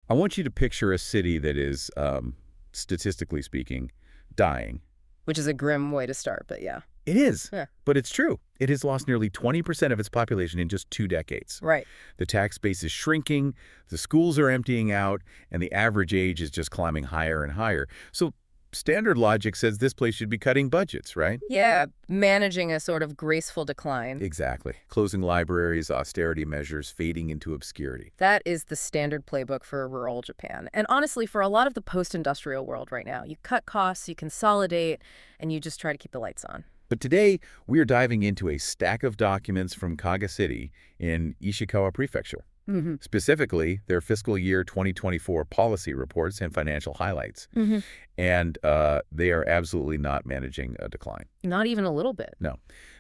I want you to picture a city that is, statistically speaking, dying. Which is a grim way to start, but yeah. It is, Yeah. but it's true. It has lost nearly 20% of its population in just 2 decades. Right. The tax base is shrinking, the schools are emptying out, and the average age is just climbing higher and higher. So standard logic says this place should be cutting budgets, right? Yeah, managing a sort of graceful decline. Exactly. Closing libraries, austerity measures, fading into obscurity. That is the standard playbook for rural Japan. And honestly, for a lot of the post-industrial world right now, you cut costs, you consolidate, and you just try to keep the lights on. But today, we are diving into a stack of documents from Kaga City in Ishikawa Prefecture. Specifically, their fiscal year 2024 policy reports and financial highlights. And they are absolutely not managing a decline. Not even a little bit. No.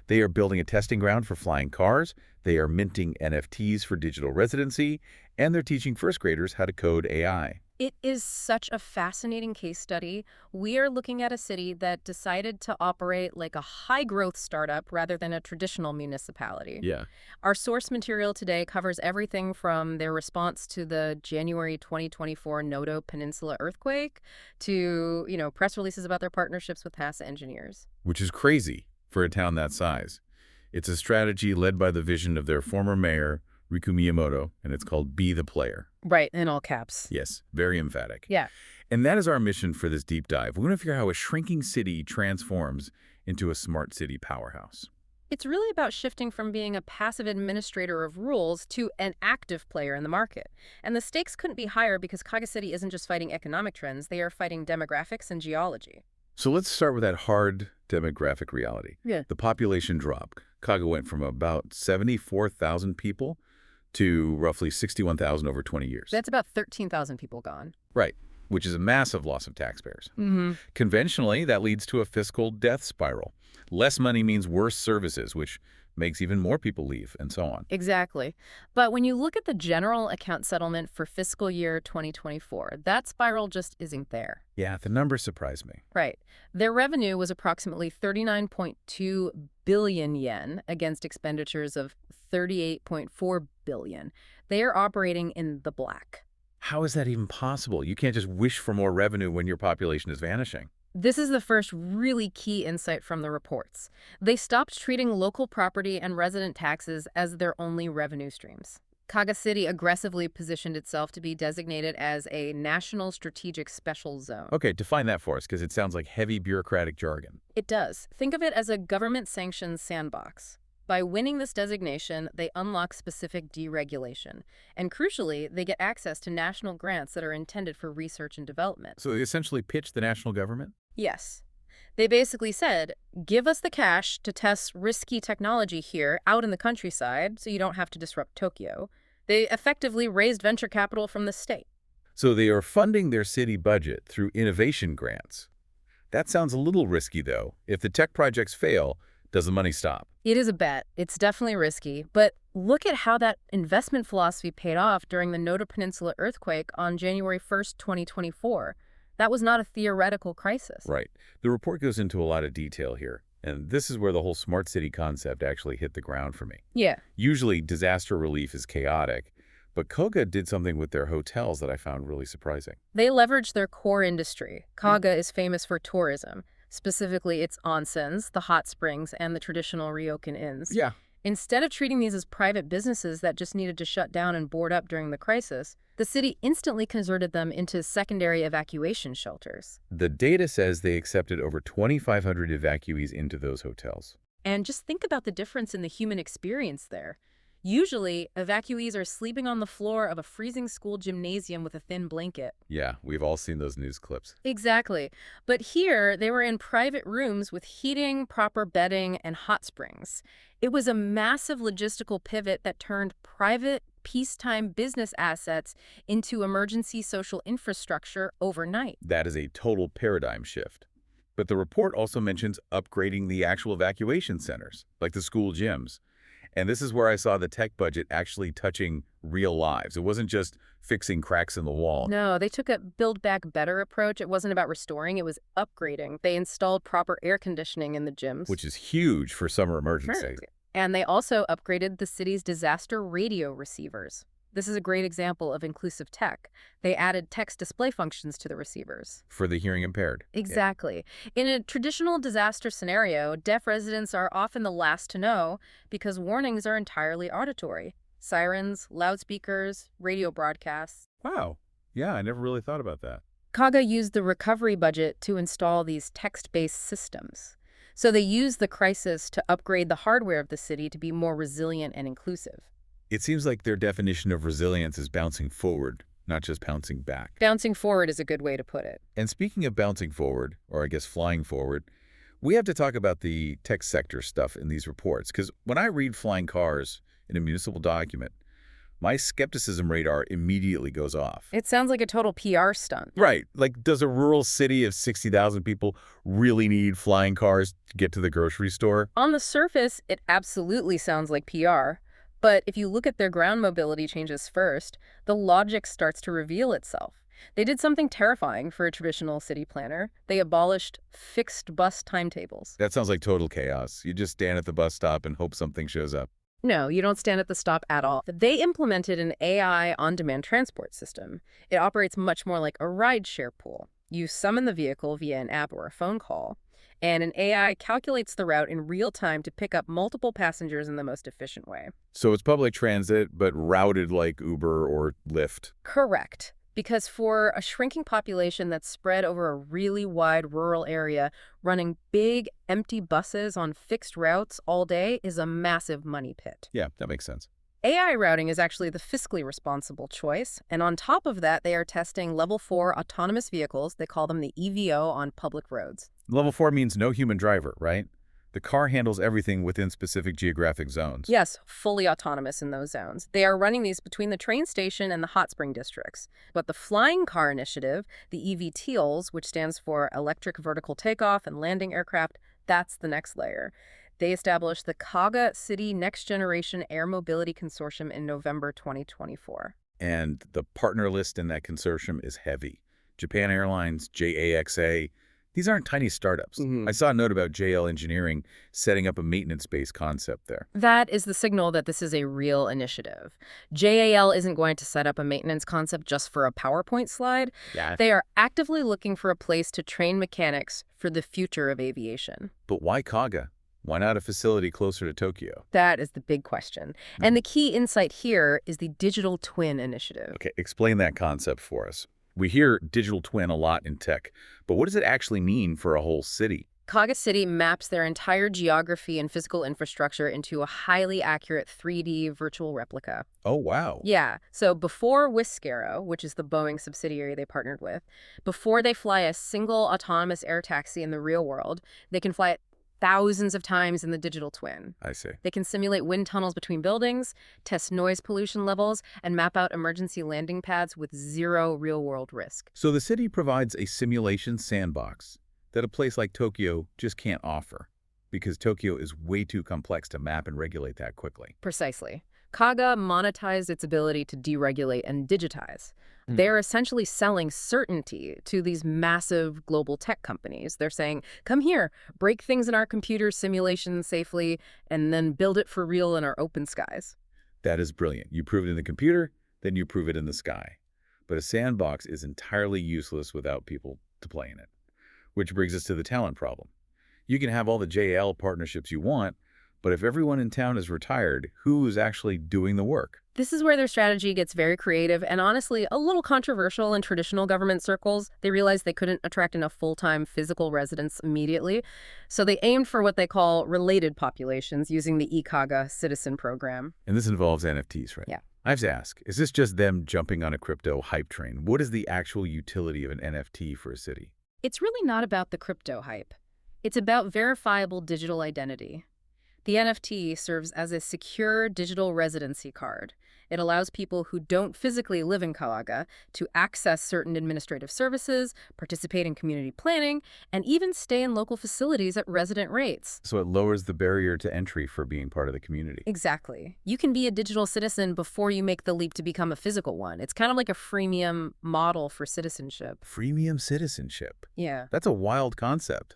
They are building a testing ground for flying cars, they are minting NFTs for digital residency, and they're teaching first graders how to code AI. It is such a fascinating case study. We are looking at a city that decided to operate like a high-growth startup rather than a traditional municipality. Yeah. Our source material today covers everything from their response to the January 2024 Noto Peninsula earthquake to, press releases about their partnerships with NASA engineers. Which is crazy for a town that size. It's a strategy led by the vision of their former mayor, Riku Miyamoto, and it's called Be the Player. Right, in all caps. Yes, very emphatic. Yeah. And that is our mission for this deep dive. We're going to figure out how a shrinking city transforms into a smart city powerhouse. It's really about shifting from being a passive administrator of rules to an active player in the market. And the stakes couldn't be higher because Kaga City isn't just fighting economic trends, they are fighting demographics and geology. So let's start with that hard demographic reality. Yeah. The population dropped. Kaga went from about 74,000 people to roughly 61,000 over 20 years. That's about 13,000 people gone. Right, which is a massive loss of taxpayers. Conventionally, that leads to a fiscal death spiral. Less money means worse services, which makes even more people leave, and so on. Exactly. But when you look at the general account settlement for fiscal year 2024, that spiral just isn't there. Yeah, the numbers surprise me. Right. Their revenue was approximately 39.2 billion yen against expenditures of 38.4 billion. They are operating in the black. How is that even possible? You can't just wish for more revenue when your population is vanishing. This is the first really key insight from the reports. They stopped treating local property and resident taxes as their only revenue streams. Kaga City aggressively positioned itself to be designated as a National Strategic Special Zone. Okay, define that for us, because it sounds like heavy bureaucratic jargon. It does. Think of it as a government-sanctioned sandbox. By winning this designation, they unlock specific deregulation. And crucially, they get access to national grants that are intended for research and development. So they essentially pitched the national government? Yes. They basically said, give us the cash to test risky technology here out in the countryside so you don't have to disrupt Tokyo. They effectively raised venture capital from the state. So they are funding their city budget through innovation grants. That sounds a little risky, though. If the tech projects fail, does the money stop? It is a bet. It's definitely risky. But look at how that investment philosophy paid off during the Noto Peninsula earthquake on January 1st, 2024. That was not a theoretical crisis. Right. The report goes into a lot of detail here, and this is where the whole smart city concept actually hit the ground for me. Yeah. Usually, disaster relief is chaotic, but Koga did something with their hotels that I found really surprising. They leveraged their core industry. Kaga is famous for tourism, specifically its onsens, the hot springs, and the traditional ryokan inns. Yeah. Instead of treating these as private businesses that just needed to shut down and board up during the crisis, the city instantly converted them into secondary evacuation shelters. The data says they accepted over 2,500 evacuees into those hotels. And just think about the difference in the human experience there. Usually, evacuees are sleeping on the floor of a freezing school gymnasium with a thin blanket. Yeah, we've all seen those news clips. Exactly. But here, they were in private rooms with heating, proper bedding, and hot springs. It was a massive logistical pivot that turned private, peacetime business assets into emergency social infrastructure overnight. That is a total paradigm shift. But the report also mentions upgrading the actual evacuation centers, like the school gyms. And this is where I saw the tech budget actually touching real lives. It wasn't just fixing cracks in the wall. No, they took a build back better approach. It wasn't about restoring, it was upgrading. They installed proper air conditioning in the gyms. Which is huge for summer emergencies. And they also upgraded the city's disaster radio receivers. This is a great example of inclusive tech. They added text display functions to the receivers. For the hearing impaired. Exactly. In a traditional disaster scenario, deaf residents are often the last to know because warnings are entirely auditory. Sirens, loudspeakers, radio broadcasts. Wow. Yeah, I never really thought about that. Kaga used the recovery budget to install these text-based systems. So they used the crisis to upgrade the hardware of the city to be more resilient and inclusive. It seems like their definition of resilience is bouncing forward, not just bouncing back. Bouncing forward is a good way to put it. And speaking of bouncing forward, or I guess flying forward, we have to talk about the tech sector stuff in these reports, because when I read flying cars in a municipal document, my skepticism radar immediately goes off. It sounds like a total PR stunt. Right. Like, does a rural city of 60,000 people really need flying cars to get to the grocery store? On the surface, it absolutely sounds like PR. But if you look at their ground mobility changes first, the logic starts to reveal itself. They did something terrifying for a traditional city planner. They abolished fixed bus timetables. That sounds like total chaos. You just stand at the bus stop and hope something shows up. No, you don't stand at the stop at all. They implemented an AI on-demand transport system. It operates much more like a ride-share pool. You summon the vehicle via an app or a phone call, and an AI calculates the route in real time to pick up multiple passengers in the most efficient way. So it's public transit, but routed like Uber or Lyft. Correct. Because for a shrinking population that's spread over a really wide rural area, running big, empty buses on fixed routes all day is a massive money pit. Yeah, that makes sense. AI routing is actually the fiscally responsible choice, and on top of that, they are testing Level 4 autonomous vehicles, they call them the EVO, on public roads. Level 4 means no human driver, right? The car handles everything within specific geographic zones. Yes, fully autonomous in those zones. They are running these between the train station and the hot spring districts. But the flying car initiative, the eVTOLs, which stands for Electric Vertical Takeoff and Landing Aircraft, that's the next layer. They established the Kaga City Next Generation Air Mobility Consortium in November 2024. And the partner list in that consortium is heavy. Japan Airlines, JAXA. These aren't tiny startups. I saw a note about JL Engineering setting up a maintenance-based concept there. That is the signal that this is a real initiative. JAL isn't going to set up a maintenance concept just for a PowerPoint slide. Yeah. They are actively looking for a place to train mechanics for the future of aviation. But why Kaga? Why not a facility closer to Tokyo? That is the big question. And the key insight here is the digital twin initiative. Okay, explain that concept for us. We hear digital twin a lot in tech, but what does it actually mean for a whole city? Kaga City maps their entire geography and physical infrastructure into a highly accurate 3D virtual replica. Oh, wow. Yeah. So before Wiskero, which is the Boeing subsidiary they partnered with, before they fly a single autonomous air taxi in the real world, they can fly it thousands of times in the digital twin. I see. They can simulate wind tunnels between buildings, test noise pollution levels, and map out emergency landing pads with zero real-world risk. So the city provides a simulation sandbox that a place like Tokyo just can't offer, because Tokyo is way too complex to map and regulate that quickly. Precisely. Kaga monetized its ability to deregulate and digitize. They're essentially selling certainty to these massive global tech companies. They're saying, come here, break things in our computer simulations safely, and then build it for real in our open skies. That is brilliant. You prove it in the computer, then you prove it in the sky. But a sandbox is entirely useless without people to play in it. Which brings us to the talent problem. You can have all the JL partnerships you want, but if everyone in town is retired, who is actually doing the work? This is where their strategy gets very creative and honestly a little controversial in traditional government circles. They realized they couldn't attract enough full-time physical residents immediately, so they aimed for what they call related populations using the eKaga citizen program. And this involves NFTs, right? Yeah. I have to ask, is this just them jumping on a crypto hype train? What is the actual utility of an NFT for a city? It's really not about the crypto hype. It's about verifiable digital identity. The NFT serves as a secure digital residency card. It allows people who don't physically live in Kaga to access certain administrative services, participate in community planning, and even stay in local facilities at resident rates. So it lowers the barrier to entry for being part of the community. Exactly. You can be a digital citizen before you make the leap to become a physical one. It's kind of like a freemium model for citizenship. Freemium citizenship. Yeah. That's a wild concept.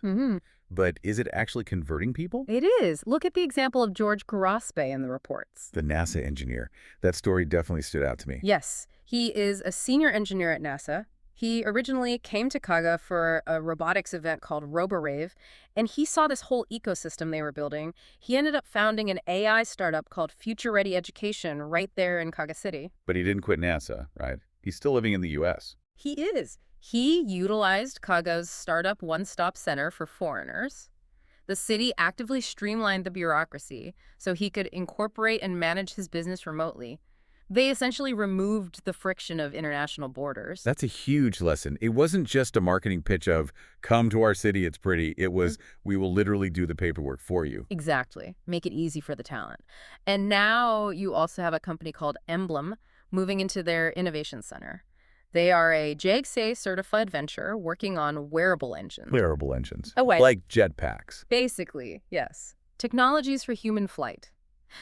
But is it actually converting people? It is. Look at the example of George Garaspe in the reports. The NASA engineer. That story definitely stood out to me. Yes, he is a senior engineer at NASA. He originally came to Kaga for a robotics event called RoboRave, and he saw this whole ecosystem they were building. He ended up founding an AI startup called Future Ready Education right there in Kaga City. But he didn't quit NASA, right? He's still living in the U.S. He is. He utilized Kaga's startup one-stop center for foreigners. The city actively streamlined the bureaucracy so he could incorporate and manage his business remotely. They essentially removed the friction of international borders. That's a huge lesson. It wasn't just a marketing pitch of, come to our city, it's pretty. It was, we will literally do the paperwork for you. Exactly. Make it easy for the talent. And now you also have a company called Emblem moving into their innovation center. They are a JXA certified venture working on wearable engines. Wearable engines. Oh, wait. Like jetpacks. Basically, yes. Technologies for human flight.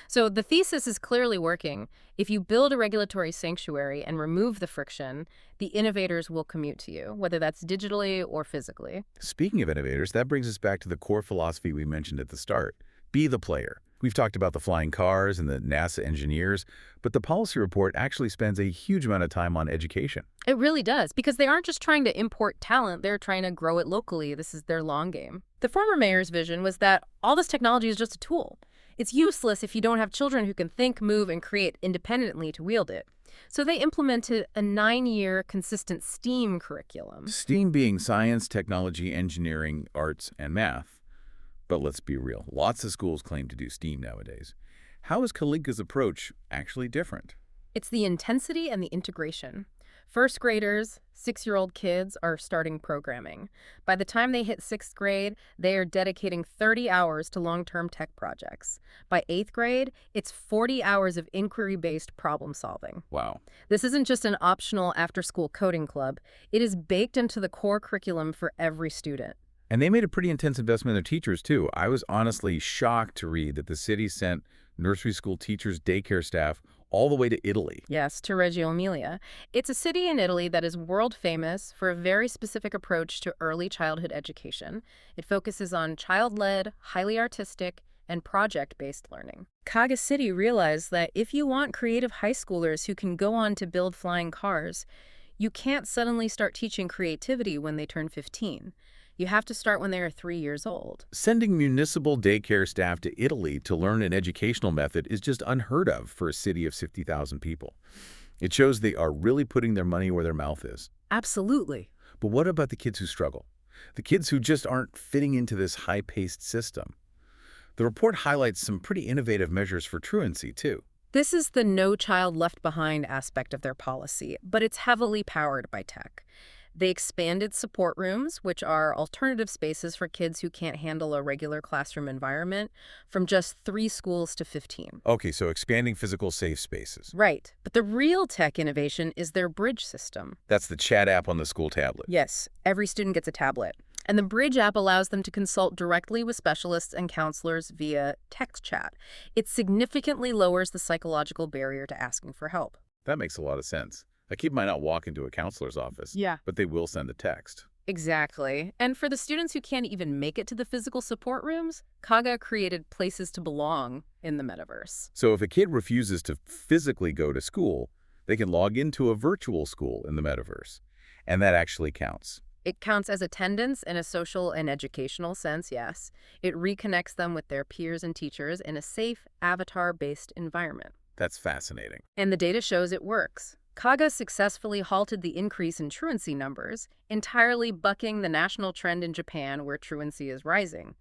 So the thesis is clearly working. If you build a regulatory sanctuary and remove the friction, the innovators will commute to you, whether that's digitally or physically. Speaking of innovators, that brings us back to the core philosophy we mentioned at the start. Be the player. We've talked about the flying cars and the NASA engineers, but the policy report actually spends a huge amount of time on education. It really does, because they aren't just trying to import talent, they're trying to grow it locally. This is their long game. The former mayor's vision was that all this technology is just a tool. It's useless if you don't have children who can think, move, and create independently to wield it. So they implemented a 9-year consistent STEAM curriculum. STEAM being science, technology, engineering, arts, and math. But let's be real, lots of schools claim to do STEAM nowadays. How is Kalinka's approach actually different? It's the intensity and the integration. First graders, 6-year-old kids, are starting programming. By the time they hit 6th grade, they are dedicating 30 hours to long-term tech projects. By 8th grade, it's 40 hours of inquiry-based problem solving. Wow. This isn't just an optional after-school coding club. It is baked into the core curriculum for every student. And they made a pretty intense investment in their teachers, too. I was honestly shocked to read that the city sent nursery school teachers, daycare staff, all the way to Italy. Yes, to Reggio Emilia. It's a city in Italy that is world famous for a very specific approach to early childhood education. It focuses on child-led, highly artistic, and project-based learning. Kaga City realized that if you want creative high schoolers who can go on to build flying cars, you can't suddenly start teaching creativity when they turn 15. You have to start when they are 3 years old. Sending municipal daycare staff to Italy to learn an educational method is just unheard of for a city of 60,000 people. It shows they are really putting their money where their mouth is. Absolutely. But what about the kids who struggle? The kids who just aren't fitting into this high-paced system? The report highlights some pretty innovative measures for truancy, too. This is the No Child Left Behind aspect of their policy, but it's heavily powered by tech. They expanded support rooms, which are alternative spaces for kids who can't handle a regular classroom environment, from just 3 schools to 15. Okay, so expanding physical safe spaces. Right. But the real tech innovation is their Bridge system. That's the chat app on the school tablet. Yes, every student gets a tablet. And the Bridge app allows them to consult directly with specialists and counselors via text chat. It significantly lowers the psychological barrier to asking for help. That makes a lot of sense. A kid might not walk into a counselor's office, but they will send a text. Exactly. And for the students who can't even make it to the physical support rooms, Kaga created places to belong in the metaverse. So if a kid refuses to physically go to school, they can log into a virtual school in the metaverse. And that actually counts. It counts as attendance in a social and educational sense, yes. It reconnects them with their peers and teachers in a safe, avatar-based environment. That's fascinating. And the data shows it works. Kaga successfully halted the increase in truancy numbers, entirely bucking the national trend in Japan where truancy is rising.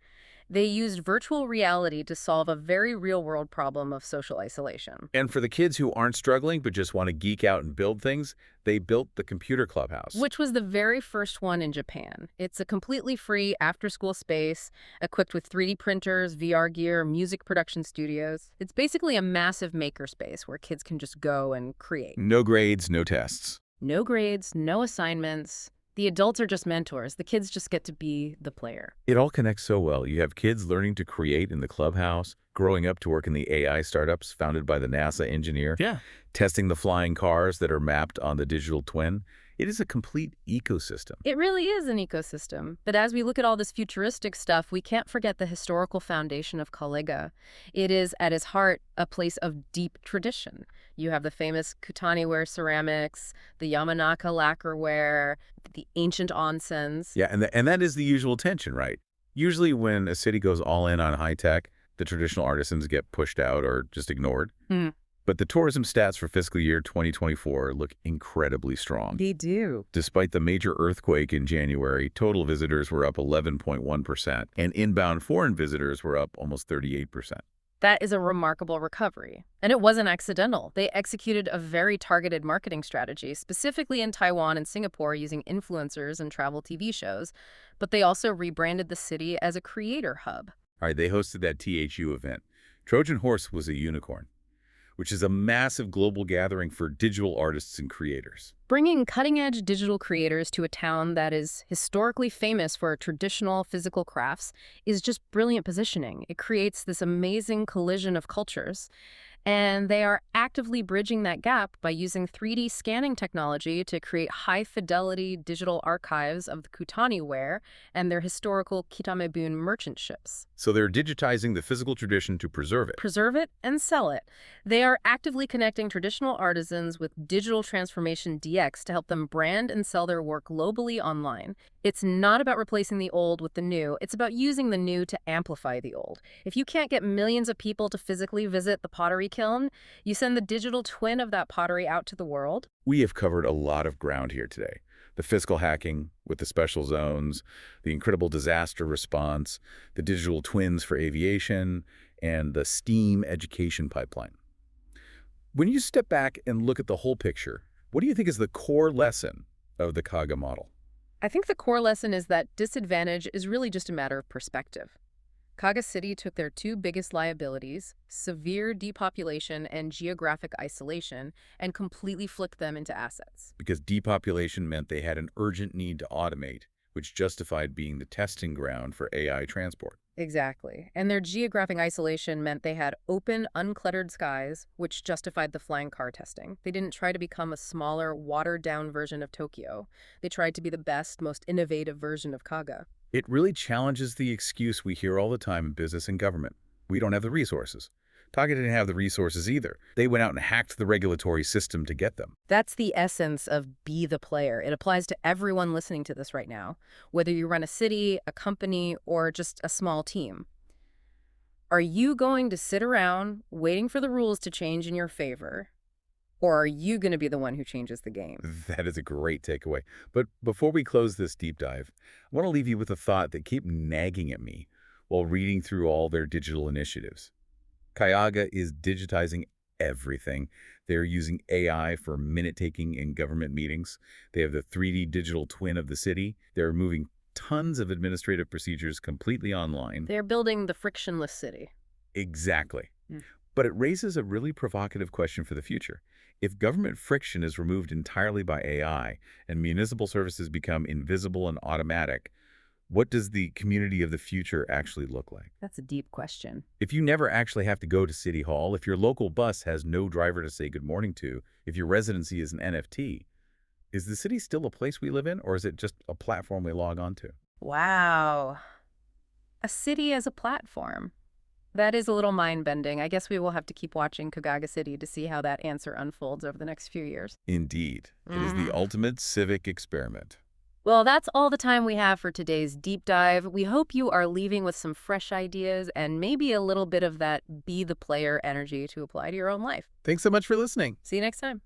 They used virtual reality to solve a very real-world problem of social isolation. And for the kids who aren't struggling but just want to geek out and build things, they built the Computer Clubhouse. Which was the very first one in Japan. It's a completely free after-school space equipped with 3D printers, VR gear, music production studios. It's basically a massive makerspace where kids can just go and create. No grades, no tests. No grades, no assignments. The adults are just mentors. The kids just get to be the player. It all connects so well. You have kids learning to create in the clubhouse, growing up to work in the AI startups founded by the NASA engineer, testing the flying cars that are mapped on the digital twin. It is a complete ecosystem. It really is an ecosystem. But as we look at all this futuristic stuff, we can't forget the historical foundation of Kaga. It is, at its heart, a place of deep tradition. You have the famous Kutaniware ceramics, the Yamanaka lacquerware, the ancient onsens. Yeah, and that is the usual tension, right? Usually when a city goes all in on high-tech, the traditional artisans get pushed out or just ignored. But the tourism stats for fiscal year 2024 look incredibly strong. They do. Despite the major earthquake in January, total visitors were up 11.1%, and inbound foreign visitors were up almost 38%. That is a remarkable recovery. And it wasn't accidental. They executed a very targeted marketing strategy, specifically in Taiwan and Singapore using influencers and travel TV shows. But they also rebranded the city as a creator hub. All right, they hosted that THU event. Trojan Horse was a unicorn, which is a massive global gathering for digital artists and creators. Bringing cutting-edge digital creators to a town that is historically famous for traditional physical crafts is just brilliant positioning. It creates this amazing collision of cultures. And they are actively bridging that gap by using 3D scanning technology to create high-fidelity digital archives of the Kutaniware and their historical Kitamebun merchant ships. So they're digitizing the physical tradition to preserve it. Preserve it and sell it. They are actively connecting traditional artisans with digital transformation DX to help them brand and sell their work globally online. It's not about replacing the old with the new. It's about using the new to amplify the old. If you can't get millions of people to physically visit the pottery kiln, you send the digital twin of that pottery out to the world. We have covered a lot of ground here today. The fiscal hacking with the special zones, the incredible disaster response, the digital twins for aviation, and the STEAM education pipeline. When you step back and look at the whole picture, what do you think is the core lesson of the Kaga model? I think the core lesson is that disadvantage is really just a matter of perspective. Kaga City took their two biggest liabilities, severe depopulation and geographic isolation, and completely flipped them into assets. Because depopulation meant they had an urgent need to automate, which justified being the testing ground for AI transport. Exactly. And their geographic isolation meant they had open, uncluttered skies, which justified the flying car testing. They didn't try to become a smaller, watered-down version of Tokyo. They tried to be the best, most innovative version of Kaga. It really challenges the excuse we hear all the time in business and government. We don't have the resources. Kaga didn't have the resources either. They went out and hacked the regulatory system to get them. That's the essence of be the player. It applies to everyone listening to this right now, whether you run a city, a company, or just a small team. Are you going to sit around waiting for the rules to change in your favor? Or are you going to be the one who changes the game? That is a great takeaway. But before we close this deep dive, I want to leave you with a thought that kept nagging at me while reading through all their digital initiatives. Kaga is digitizing everything. They're using AI for minute-taking in government meetings. They have the 3D digital twin of the city. They're moving tons of administrative procedures completely online. They're building the frictionless city. Exactly. But it raises a really provocative question for the future. If government friction is removed entirely by AI and municipal services become invisible and automatic, what does the community of the future actually look like? That's a deep question. If you never actually have to go to City Hall, if your local bus has no driver to say good morning to, if your residency is an NFT, is the city still a place we live in, or is it just a platform we log on to? Wow. A city as a platform. That is a little mind-bending. I guess we will have to keep watching Kaga City to see how that answer unfolds over the next few years. Indeed. It is the ultimate civic experiment. Well, that's all the time we have for today's deep dive. We hope you are leaving with some fresh ideas and maybe a little bit of that be the player energy to apply to your own life. Thanks so much for listening. See you next time.